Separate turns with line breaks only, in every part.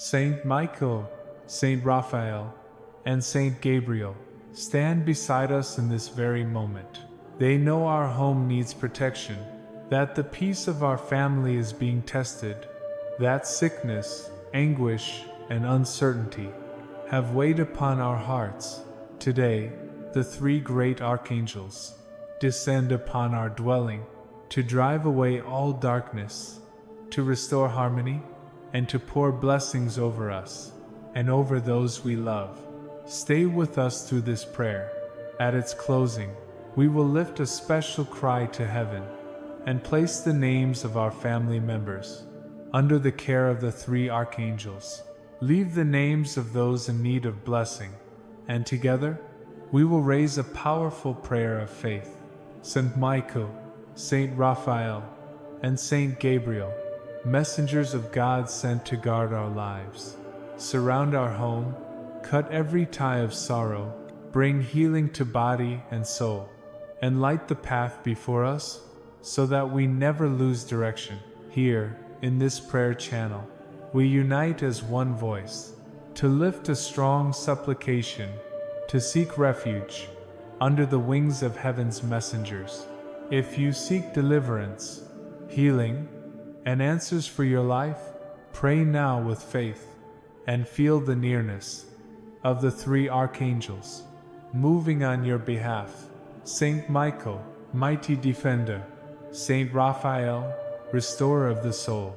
Saint Michael, Saint Raphael, and Saint Gabriel stand beside us in this very moment. They know our home needs protection, that the peace of our family is being tested, that sickness, anguish, and uncertainty have weighed upon our hearts. Today, the three great archangels descend upon our dwelling to drive away all darkness, to restore harmony, and to pour blessings over us and over those we love. Stay with us through this prayer. At its closing, we will lift a special cry to heaven and place the names of our family members under the care of the three archangels. Leave the names of those in need of blessing, and together we will raise a powerful prayer of faith. Saint Michael, Saint Raphael, and Saint Gabriel, messengers of God sent to guard our lives, surround our home, cut every tie of sorrow, bring healing to body and soul, and light the path before us so that we never lose direction. Here, in this prayer channel, we unite as one voice to lift a strong supplication, to seek refuge under the wings of heaven's messengers. If you seek deliverance, healing, and answers for your life, pray now with faith and feel the nearness of the three archangels moving on your behalf. Saint Michael, mighty defender, Saint Raphael, restorer of the soul,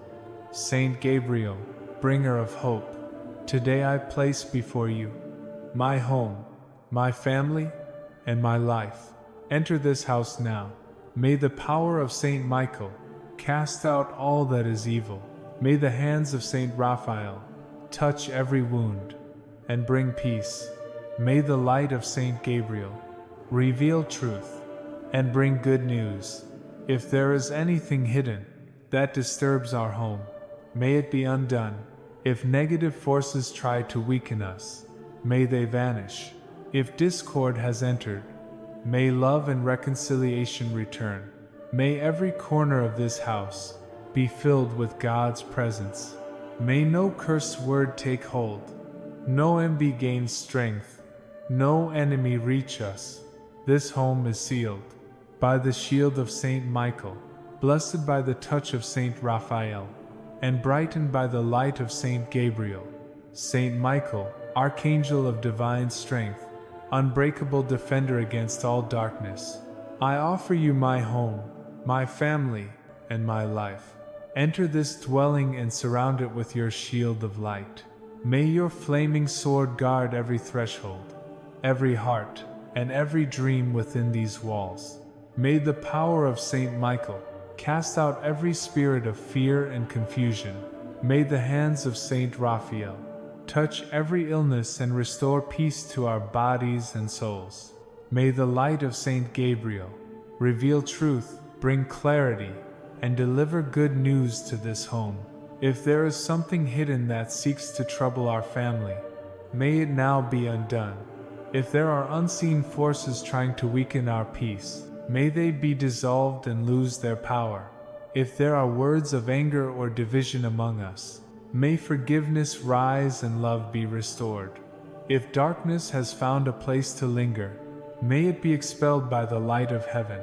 Saint Gabriel, bringer of hope, today I place before you my home, my family, and my life. Enter this house now. May the power of Saint Michael cast out all that is evil. May the hands of Saint Raphael touch every wound and bring peace. May the light of Saint Gabriel reveal truth and bring good news. If there is anything hidden that disturbs our home, may it be undone. If negative forces try to weaken us, may they vanish. If discord has entered, may love and reconciliation return. May every corner of this house be filled with God's presence. May no cursed word take hold, no envy gain strength, no enemy reach us. This home is sealed by the shield of Saint Michael, blessed by the touch of Saint Raphael, and brightened by the light of Saint Gabriel. Saint Michael, archangel of divine strength, unbreakable defender against all darkness, I offer you my home, my family, and my life. Enter this dwelling and surround it with your shield of light. May your flaming sword guard every threshold, every heart, and every dream within these walls. May the power of Saint Michael cast out every spirit of fear and confusion. May the hands of Saint Raphael touch every illness and restore peace to our bodies and souls. May the light of Saint Gabriel reveal truth, bring clarity, and deliver good news to this home. If there is something hidden that seeks to trouble our family, may it now be undone. If there are unseen forces trying to weaken our peace, may they be dissolved and lose their power. If there are words of anger or division among us, may forgiveness rise and love be restored. If darkness has found a place to linger, may it be expelled by the light of heaven.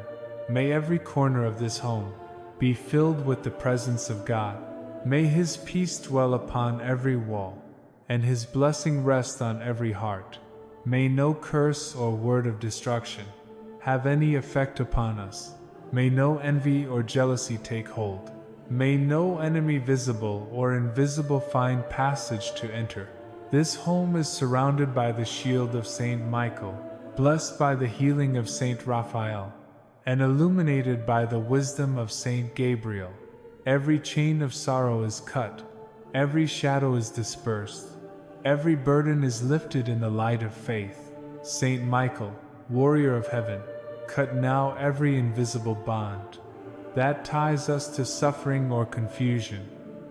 May every corner of this home be filled with the presence of God. May His peace dwell upon every wall, and His blessing rest on every heart. May no curse or word of destruction have any effect upon us. May no envy or jealousy take hold. May no enemy visible or invisible find passage to enter. This home is surrounded by the shield of Saint Michael, blessed by the healing of Saint Raphael, and illuminated by the wisdom of Saint Gabriel. Every chain of sorrow is cut, every shadow is dispersed, every burden is lifted in the light of faith. Saint Michael, warrior of heaven, cut now every invisible bond that ties us to suffering or confusion.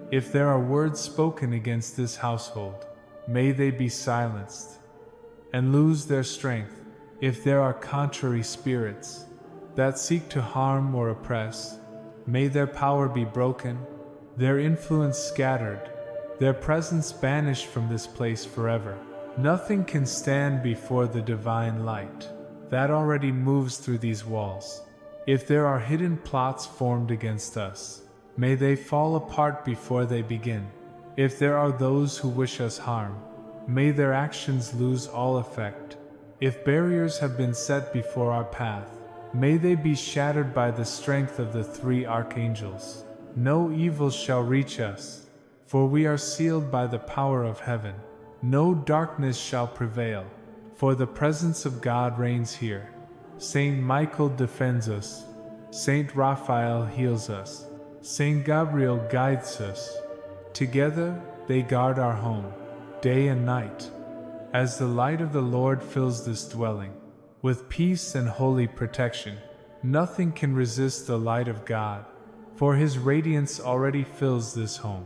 If there are words spoken against this household, may they be silenced and lose their strength. If there are contrary spirits that seek to harm or oppress, may their power be broken, their influence scattered, their presence banished from this place forever. Nothing can stand before the divine light that already moves through these walls. If there are hidden plots formed against us, may they fall apart before they begin. If there are those who wish us harm, may their actions lose all effect. If barriers have been set before our path, may they be shattered by the strength of the three archangels. No evil shall reach us, for we are sealed by the power of heaven. No darkness shall prevail, for the presence of God reigns here. Saint Michael defends us. Saint Raphael heals us. Saint Gabriel guides us. Together they guard our home, day and night. As the light of the Lord fills this dwelling with peace and holy protection, nothing can resist the light of God, for His radiance already fills this home.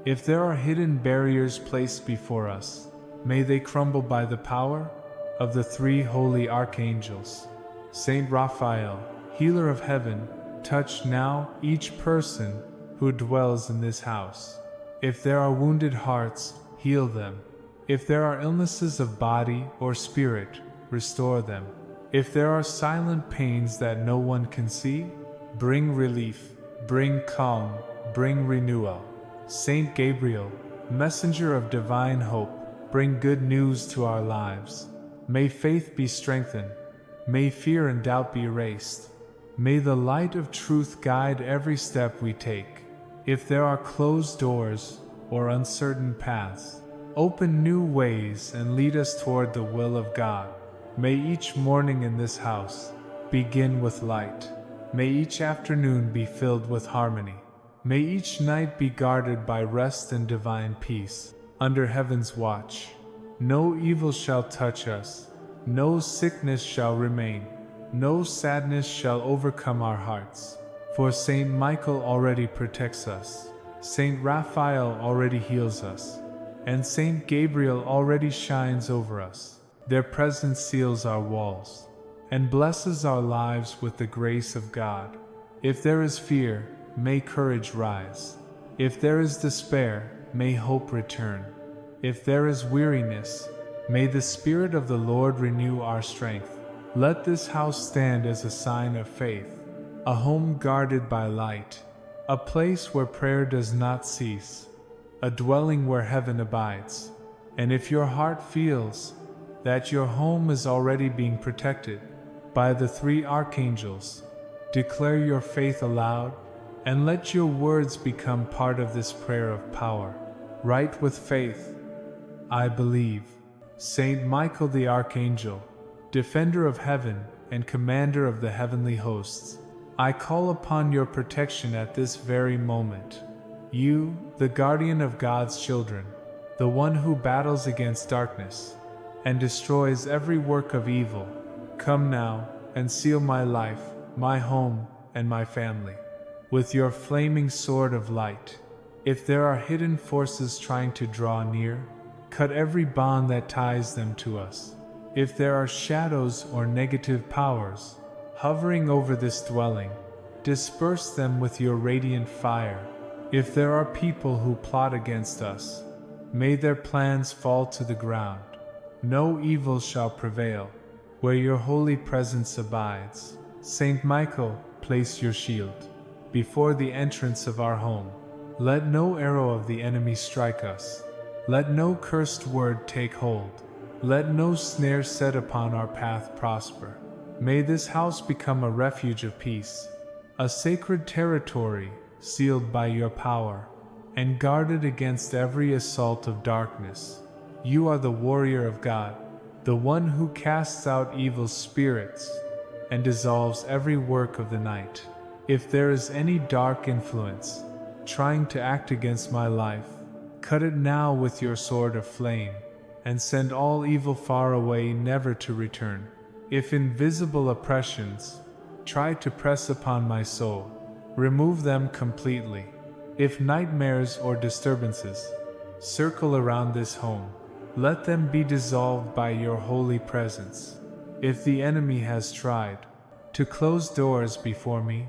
If there are hidden barriers placed before us, may they crumble by the power of the three holy archangels. Saint Raphael, healer of heaven, touch now each person who dwells in this house. If there are wounded hearts, heal them. If there are illnesses of body or spirit, restore them. If there are silent pains that no one can see, bring relief, bring calm, bring renewal. Saint Gabriel, messenger of divine hope, bring good news to our lives. May faith be strengthened. May fear and doubt be erased. May the light of truth guide every step we take. If there are closed doors or uncertain paths, open new ways and lead us toward the will of God. May each morning in this house begin with light. May each afternoon be filled with harmony. May each night be guarded by rest and divine peace. Under heaven's watch, no evil shall touch us. No sickness shall remain. No sadness shall overcome our hearts. For Saint Michael already protects us. Saint Raphael already heals us. And Saint Gabriel already shines over us. Their presence seals our walls and blesses our lives with the grace of God. If there is fear, may courage rise. If there is despair, may hope return. If there is weariness, may the Spirit of the Lord renew our strength. Let this house stand as a sign of faith, a home guarded by light, a place where prayer does not cease, a dwelling where heaven abides. And if your heart feels that your home is already being protected by the three archangels, declare your faith aloud and let your words become part of this prayer of power. Write with faith, I believe. Saint Michael the Archangel, defender of heaven and commander of the heavenly hosts, I call upon your protection at this very moment. You, the guardian of God's children, the one who battles against darkness and destroys every work of evil, come now and seal my life, my home, and my family with your flaming sword of light. If there are hidden forces trying to draw near, cut every bond that ties them to us. If there are shadows or negative powers hovering over this dwelling, disperse them with your radiant fire. If there are people who plot against us, may their plans fall to the ground. No evil shall prevail where your holy presence abides. Saint Michael, place your shield before the entrance of our home. Let no arrow of the enemy strike us. Let no cursed word take hold. Let no snare set upon our path prosper. May this house become a refuge of peace, a sacred territory sealed by your power, and guarded against every assault of darkness. You are the warrior of God, the one who casts out evil spirits and dissolves every work of the night. If there is any dark influence trying to act against my life, cut it now with your sword of flame, and send all evil far away, never to return. If invisible oppressions try to press upon my soul, remove them completely. If nightmares or disturbances circle around this home, let them be dissolved by your holy presence. If the enemy has tried to close doors before me,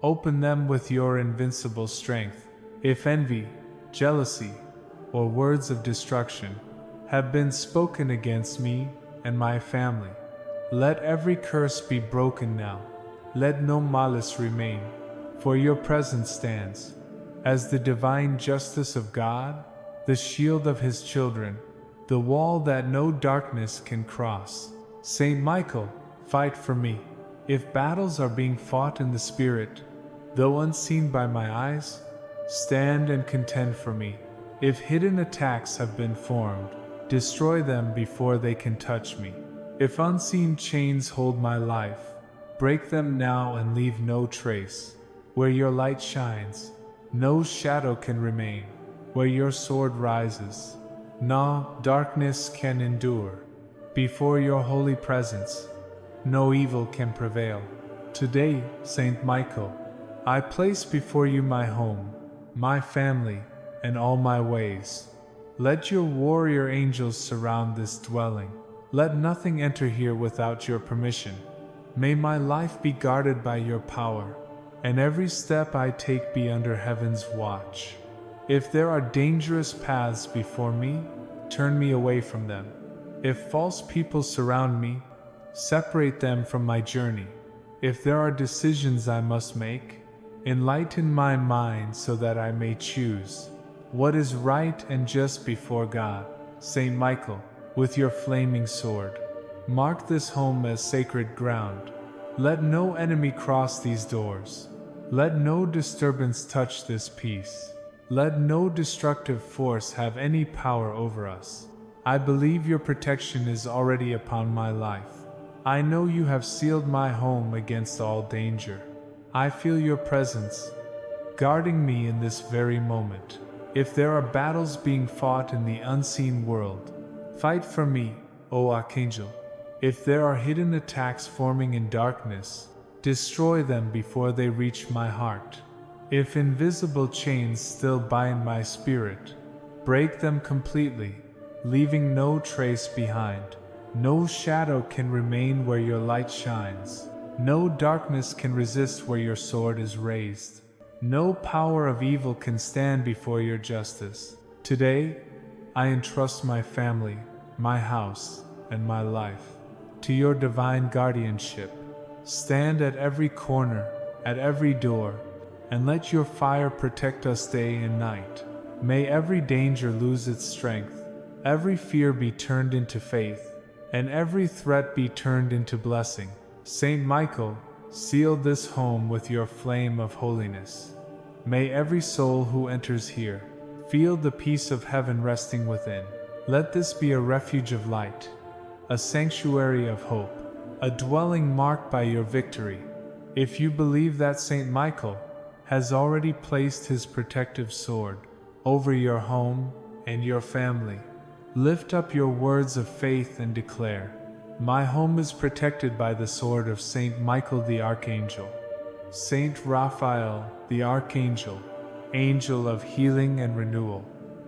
open them with your invincible strength. If envy, jealousy, or words of destruction have been spoken against me and my family. Let every curse be broken now. Let no malice remain, for your presence stands as the divine justice of God, the shield of his children, the wall that no darkness can cross. Saint Michael, fight for me. If battles are being fought in the spirit, though unseen by my eyes, stand and contend for me. If hidden attacks have been formed, destroy them before they can touch me. If unseen chains hold my life, break them now and leave no trace. Where your light shines, no shadow can remain. Where your sword rises, no darkness can endure. Before your holy presence, no evil can prevail. Today, Saint Michael, I place before you my home, my family, and all my ways. Let your warrior angels surround this dwelling. Let nothing enter here without your permission. May my life be guarded by your power, and every step I take be under heaven's watch. If there are dangerous paths before me, turn me away from them. If false people surround me, separate them from my journey. If there are decisions I must make, enlighten my mind so that I may choose what is right and just before God. Saint Michael, with your flaming sword, mark this home as sacred ground. Let no enemy cross these doors. Let no disturbance touch this peace. Let no destructive force have any power over us. I believe your protection is already upon my life. I know you have sealed my home against all danger. I feel your presence, guarding me in this very moment. If there are battles being fought in the unseen world, fight for me, O Archangel. If there are hidden attacks forming in darkness, destroy them before they reach my heart. If invisible chains still bind my spirit, break them completely, leaving no trace behind. No shadow can remain where your light shines. No darkness can resist where your sword is raised. No power of evil can stand before your justice. Today, I entrust my family, my house, and my life to your divine guardianship. Stand at every corner, at every door, and let your fire protect us day and night. May every danger lose its strength, every fear be turned into faith, and every threat be turned into blessing. Saint Michael, seal this home with your flame of holiness. May every soul who enters here feel the peace of heaven resting within. Let this be a refuge of light, a sanctuary of hope, a dwelling marked by your victory. If you believe that Saint Michael has already placed his protective sword over your home and your family, lift up your words of faith and declare, "My home is protected by the sword of Saint Michael the Archangel." Saint Raphael, the Archangel, angel of healing and renewal,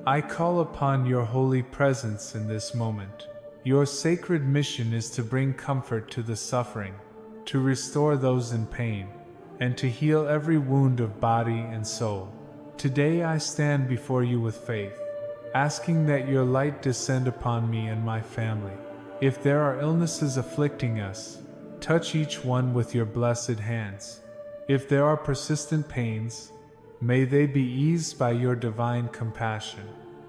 I call upon your holy presence in this moment. Your sacred mission is to bring comfort to the suffering, to restore those in pain, and to heal every wound of body and soul. Today I stand before you with faith, asking that your light descend upon me and my family. If there are illnesses afflicting us, touch each one with your blessed hands. If there are persistent pains, may they be eased by your divine compassion.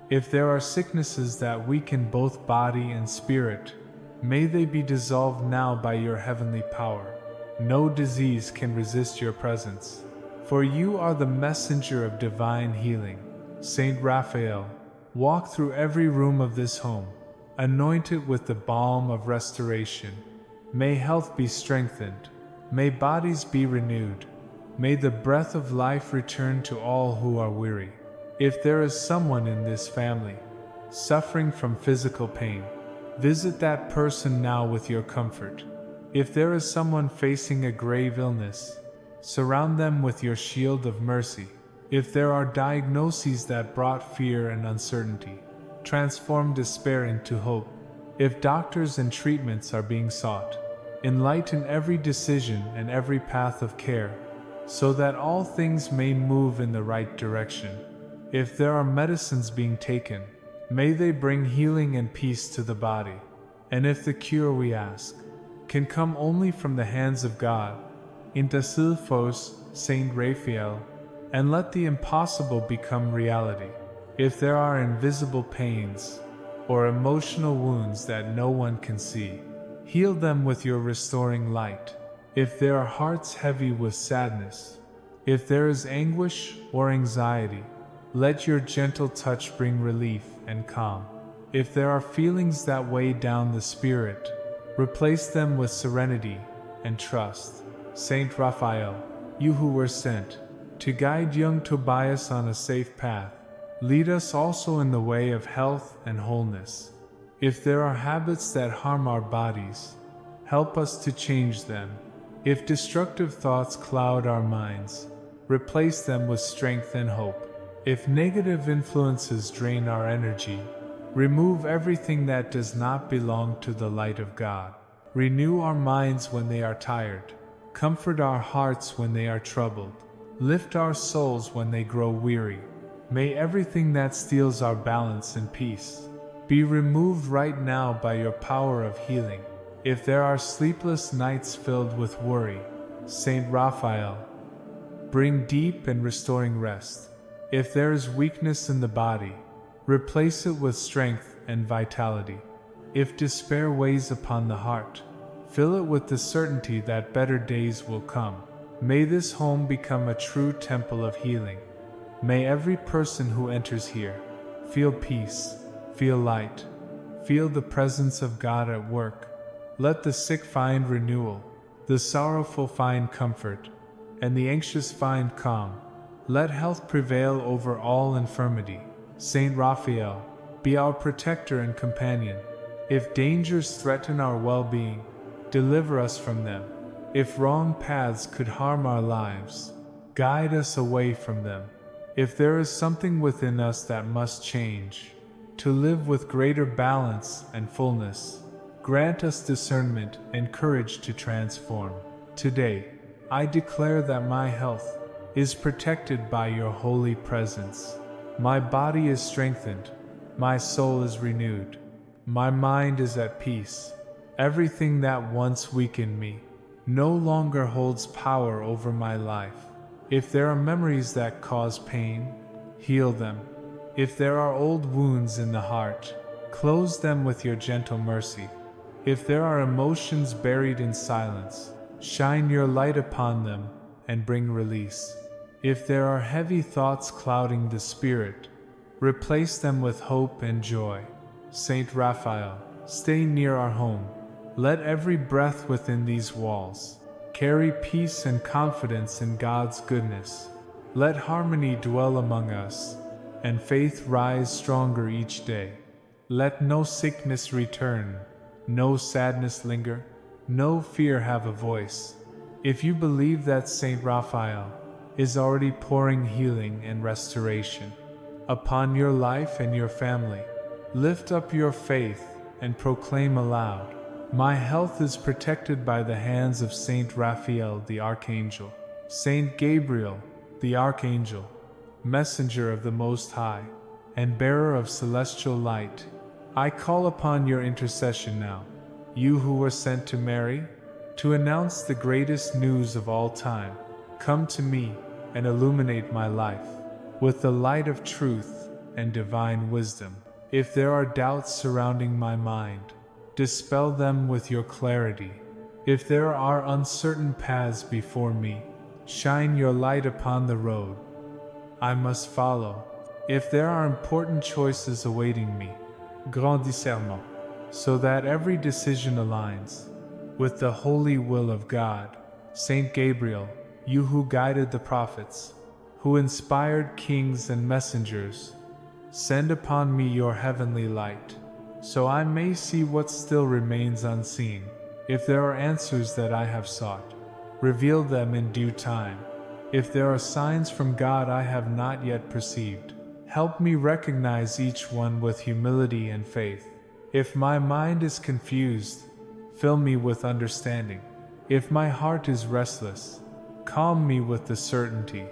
If there are sicknesses that weaken both body and spirit, may they be dissolved now by your heavenly power. No disease can resist your presence, for you are the messenger of divine healing. Saint Raphael, walk through every room of this home, anoint it with the balm of restoration. May health be strengthened, may bodies be renewed, may the breath of life return to all who are weary. If there is someone in this family suffering from physical pain, visit that person now with your comfort. If there is someone facing a grave illness, surround them with your shield of mercy. If there are diagnoses that brought fear and uncertainty, transform despair into hope. If doctors and treatments are being sought, enlighten every decision and every path of care, so that all things may move in the right direction. If there are medicines being taken, may they bring healing and peace to the body. And if the cure we ask can come only from the hands of God, intercede for us, Saint Raphael, and let the impossible become reality. If there are invisible pains or emotional wounds that no one can see, heal them with your restoring light. If there are hearts heavy with sadness, if there is anguish or anxiety, let your gentle touch bring relief and calm. If there are feelings that weigh down the spirit, replace them with serenity and trust. Saint Raphael, you who were sent to guide young Tobias on a safe path, lead us also in the way of health and wholeness. If there are habits that harm our bodies, help us to change them. If destructive thoughts cloud our minds, replace them with strength and hope. If negative influences drain our energy, remove everything that does not belong to the light of God. Renew our minds when they are tired. Comfort our hearts when they are troubled. Lift our souls when they grow weary. May everything that steals our balance and peace be removed right now by your power of healing. If there are sleepless nights filled with worry, Saint Raphael, bring deep and restoring rest. If there is weakness in the body, replace it with strength and vitality. If despair weighs upon the heart, fill it with the certainty that better days will come. May this home become a true temple of healing. May every person who enters here feel peace, feel light, feel the presence of God at work. Let the sick find renewal, the sorrowful find comfort, and the anxious find calm. Let health prevail over all infirmity. Saint Raphael, be our protector and companion. If dangers threaten our well-being, deliver us from them. If wrong paths could harm our lives, guide us away from them. If there is something within us that must change, to live with greater balance and fullness, grant us discernment and courage to transform. Today, I declare that my health is protected by your holy presence. My body is strengthened, my soul is renewed, my mind is at peace. Everything that once weakened me no longer holds power over my life. If there are memories that cause pain, heal them. If there are old wounds in the heart, close them with your gentle mercy. If there are emotions buried in silence, shine your light upon them and bring release. If there are heavy thoughts clouding the spirit, replace them with hope and joy. Saint Raphael, stay near our home. Let every breath within these walls carry peace and confidence in God's goodness. Let harmony dwell among us, and faith rise stronger each day. Let no sickness return, no sadness linger, no fear have a voice. If you believe that Saint Raphael is already pouring healing and restoration upon your life and your family, lift up your faith and proclaim aloud, my health is protected by the hands of Saint Raphael the Archangel. Saint Gabriel the Archangel, messenger of the Most High, and bearer of celestial light, I call upon your intercession now, you who were sent to Mary, to announce the greatest news of all time. Come to me and illuminate my life with the light of truth and divine wisdom. If there are doubts surrounding my mind, dispel them with your clarity. If there are uncertain paths before me, shine your light upon the road I must follow. If there are important choices awaiting me, grand discernement, so that every decision aligns with the holy will of God. Saint Gabriel, you who guided the prophets, who inspired kings and messengers, send upon me your heavenly light, so I may see what still remains unseen. If there are answers that I have sought, reveal them in due time. If there are signs from God I have not yet perceived, help me recognize each one with humility and faith. If my mind is confused, fill me with understanding. If my heart is restless, calm me with the certainty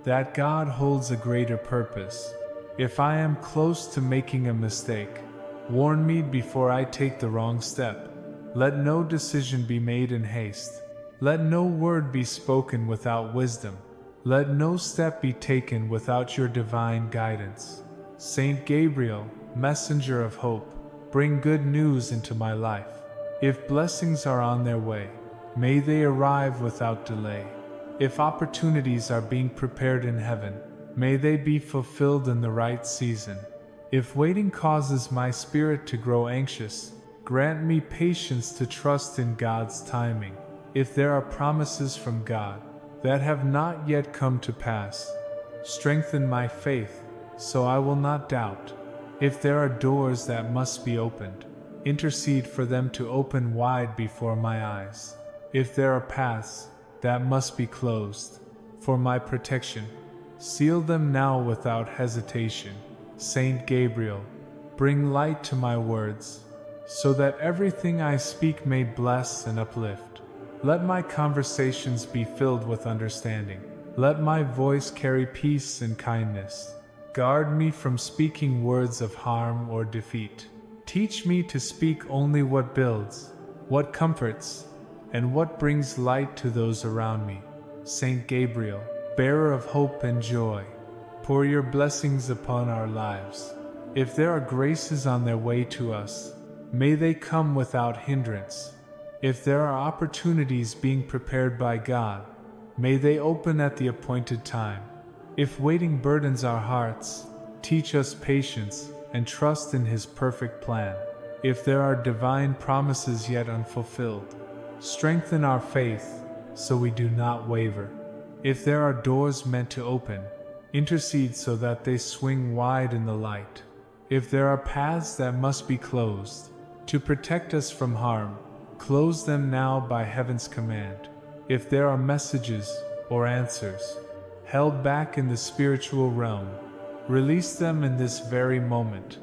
that God holds a greater purpose. If I am close to making a mistake, warn me before I take the wrong step. Let no decision be made in haste. Let no word be spoken without wisdom. Let no step be taken without your divine guidance. Saint Gabriel, messenger of hope, bring good news into my life. If blessings are on their way, may they arrive without delay. If opportunities are being prepared in heaven, may they be fulfilled in the right season. If waiting causes my spirit to grow anxious, grant me patience to trust in God's timing. If there are promises from God that have not yet come to pass, strengthen my faith so I will not doubt. If there are doors that must be opened, intercede for them to open wide before my eyes. If there are paths that must be closed for my protection, seal them now without hesitation. Saint Gabriel, bring light to my words, so that everything I speak may bless and uplift. Let my conversations be filled with understanding. Let my voice carry peace and kindness. Guard me from speaking words of harm or defeat. Teach me to speak only what builds, what comforts, and what brings light to those around me. Saint Gabriel, bearer of hope and joy, pour your blessings upon our lives. If there are graces on their way to us, may they come without hindrance. If there are opportunities being prepared by God, may they open at the appointed time. If waiting burdens our hearts, teach us patience and trust in His perfect plan. If there are divine promises yet unfulfilled, strengthen our faith so we do not waver. If there are doors meant to open, intercede so that they swing wide in the light. If there are paths that must be closed to protect us from harm, close them now by heaven's command. If there are messages or answers held back in the spiritual realm, release them in this very moment.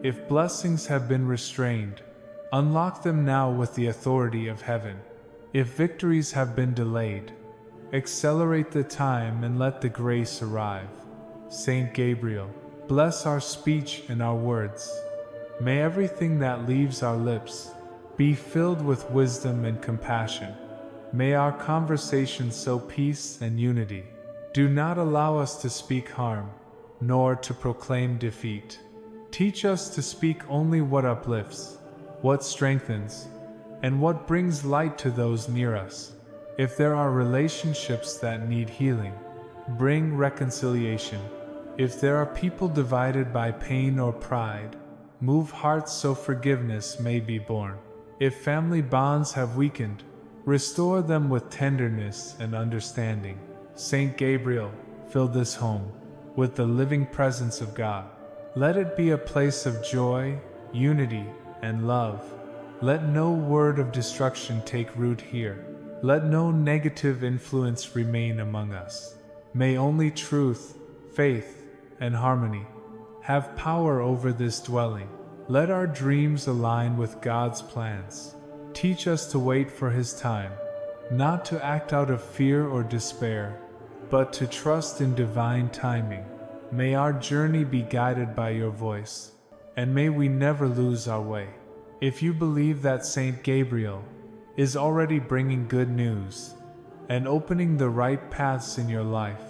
If blessings have been restrained, unlock them now with the authority of heaven. If victories have been delayed, accelerate the time and let the grace arrive. Saint Gabriel, bless our speech and our words. May everything that leaves our lips be filled with wisdom and compassion. May our conversations sow peace and unity. Do not allow us to speak harm, nor to proclaim defeat. Teach us to speak only what uplifts, what strengthens, and what brings light to those near us. If there are relationships that need healing, bring reconciliation. If there are people divided by pain or pride, move hearts so forgiveness may be born. If family bonds have weakened, restore them with tenderness and understanding. Saint Gabriel, fill this home with the living presence of God. Let it be a place of joy, unity, and love. Let no word of destruction take root here. Let no negative influence remain among us. May only truth, faith, and harmony have power over this dwelling. Let our dreams align with God's plans. Teach us to wait for His time, not to act out of fear or despair, but to trust in divine timing. May our journey be guided by your voice, and may we never lose our way. If you believe that Saint Gabriel is already bringing good news and opening the right paths in your life,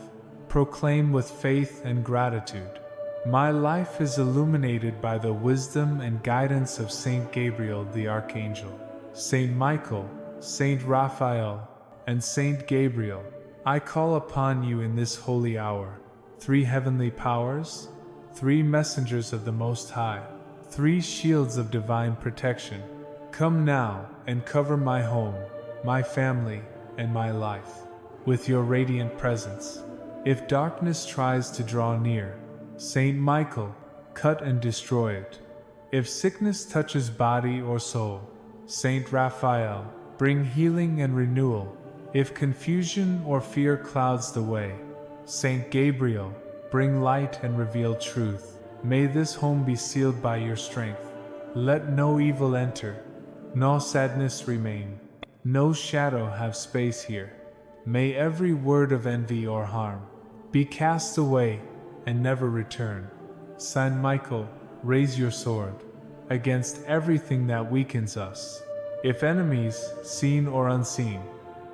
proclaim with faith and gratitude. My life is illuminated by the wisdom and guidance of Saint Gabriel the Archangel. Saint Michael, Saint Raphael, and Saint Gabriel, I call upon you in this holy hour. 3 heavenly powers, 3 messengers of the Most High, 3 shields of divine protection. Come now and cover my home, my family, and my life with your radiant presence. If darkness tries to draw near, Saint Michael, cut and destroy it. If sickness touches body or soul, Saint Raphael, bring healing and renewal. If confusion or fear clouds the way, Saint Gabriel, bring light and reveal truth. May this home be sealed by your strength. Let no evil enter, no sadness remain, no shadow have space here. May every word of envy or harm be cast away and never return. Saint Michael, raise your sword against everything that weakens us. If enemies, seen or unseen,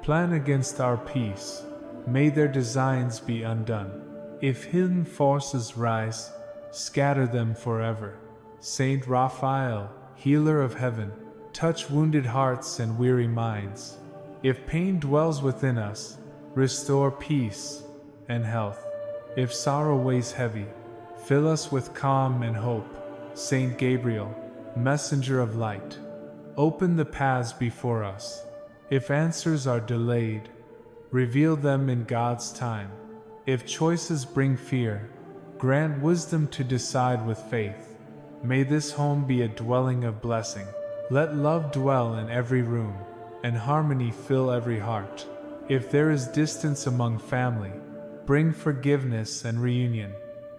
plan against our peace, may their designs be undone. If hidden forces rise, scatter them forever. Saint Raphael, healer of heaven, touch wounded hearts and weary minds. If pain dwells within us, restore peace and health. If sorrow weighs heavy, fill us with calm and hope. Saint Gabriel, messenger of light, open the paths before us. If answers are delayed, reveal them in God's time. If choices bring fear, grant wisdom to decide with faith. May this home be a dwelling of blessing. Let love dwell in every room, and harmony fill every heart. If there is distance among family, bring forgiveness and reunion.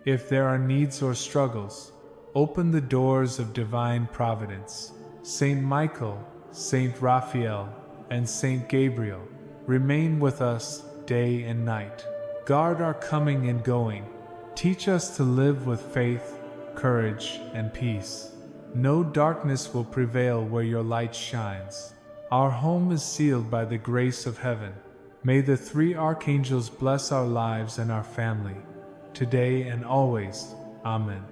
If there are needs or struggles, open the doors of divine providence. Saint Michael, Saint Raphael, and Saint Gabriel, remain with us day and night. Guard our coming and going. Teach us to live with faith, courage, and peace. No darkness will prevail where your light shines. Our home is sealed by the grace of heaven. May the three archangels bless our lives and our family, today and always. Amen.